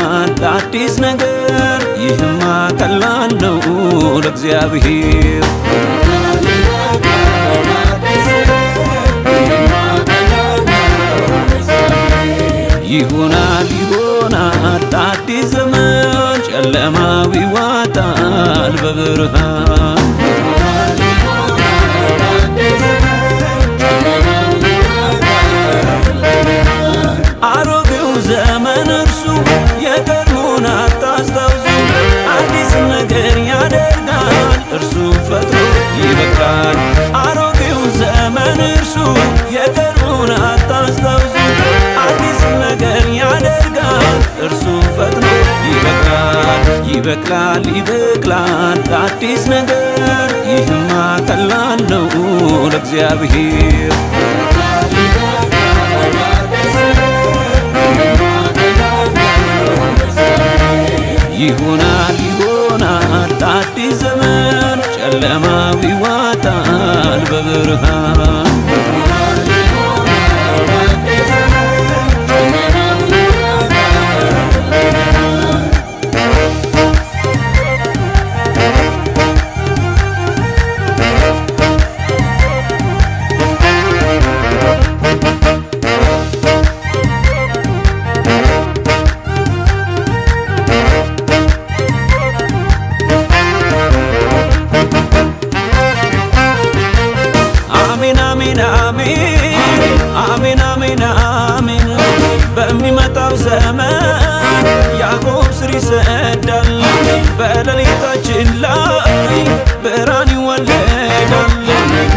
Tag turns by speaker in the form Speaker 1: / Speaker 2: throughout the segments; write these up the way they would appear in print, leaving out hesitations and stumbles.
Speaker 1: ይበቅላል አዲስ ነገር ይህማ ቀላል ነው ለእግዚአብሔር ይሆናል አዲስ ዘመን ጨለማው ይዋጣል በብርሃን አሮጌው ዘመን እርሱ የቀድሞውን አታስታውሱ አዲስ ነገር ያደርጋል እርሱ ፈጥኖ ይበቅላል አሮጌው ዘመን እርሱ የቀድሞውን አታስታውሱ አዲስ ነገር ያደርጋል እርሱ ፈጥኖ ይበቅላል አዲስ ነገር ይህማ ቀላል ነው ለእግዚአብሔር ይሆናል አዲስ ዘመን ጨለማው ይዋጣል በብርሃን አሜን በሚመጣው ዘመን ያዕቆብ ስር ይሰዳል በሌሊታችን ላይ ብርሃን ይወለዳል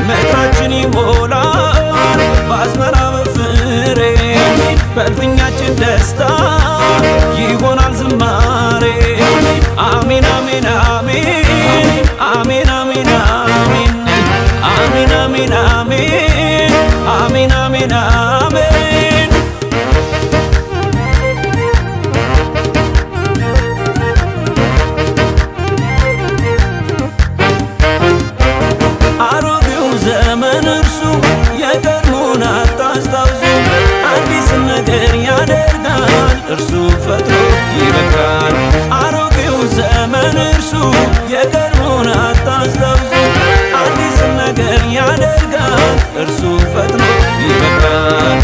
Speaker 1: ምድራችን ይሞላል በአዝመራ በፍሬ በእልፍኛችን ደስታ ይሆናል ዝማሬ አሜን አሜን አሜን አሜን አሜን አሜን አሜን አሜን አሜን አሜን አሜን አሮጌው ዘመን እርሱ የቀድሞውን አታስታውሱ አዲስ ነገር ያደርጋል እርሱ ፈጥኖ ይበቅላል አሮጌው ዘመን እርሱ የቀድሞውን አታስታውሱ አዲስ ነገር ያደርጋል እርሱ ፈጥኖ ይበቅላል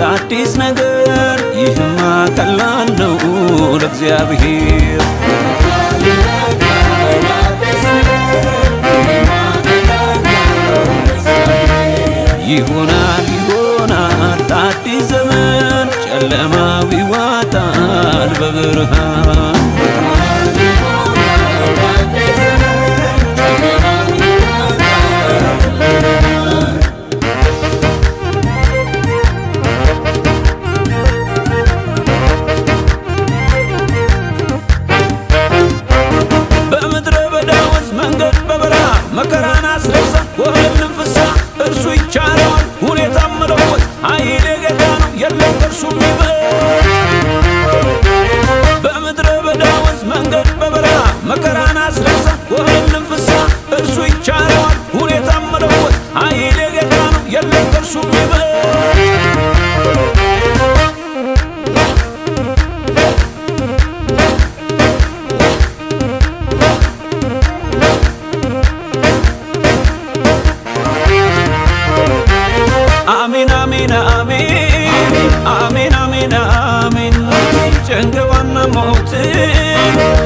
Speaker 1: አዲስ ነገር ይህማ ቀላል ነው ለእግዚአብሔር ይሆናል አዲስ ዘመን ጨለማው ይዋጣል በብርሃን መከራን አስረሳ ወህልን ፍሳ እርሱ ይቻለዋል ሁኔታን መለወጥ ኃይል የጌታ ነው የለም ከእርሱ የሚበልጥ በምድረ በዳ ወንዝ መንገድ በበረሃ መከራን አስረሳ ወህልን ፍሳ እርሱ ይቻለዋል ሁኔታን መለወጥ ኃይል የጌታ ነው የለም ከእርሱ የሚበልጥ አሜን አሜን አሜን አሜን አሜን ጭንገፋና ሞት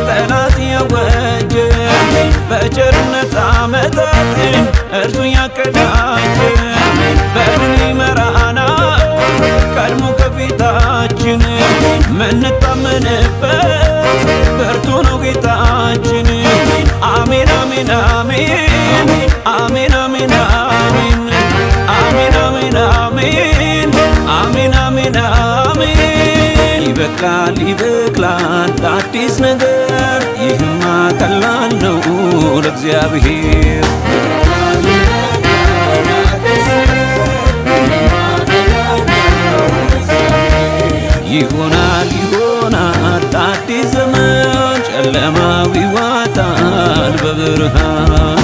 Speaker 1: ጠላት ያወጀ በቸርነት ዓመታትን እርሱ ያቀዳጀ በድል ይመራናል ቀድሞ ከፊታችን ምንታመንበት ብርቱ ነው ጌታችን አሜን አሜን አሜን አሜን አሜን አሜን አሜን አሜን አሜን አሜን አሜን ይበቅላል አዲስ ነገር ይህማ ቀላል ነው ለእግዚአብሔር ይሆናል አዲስ ዘመን ጨለማው ይዋጣል በብርሃን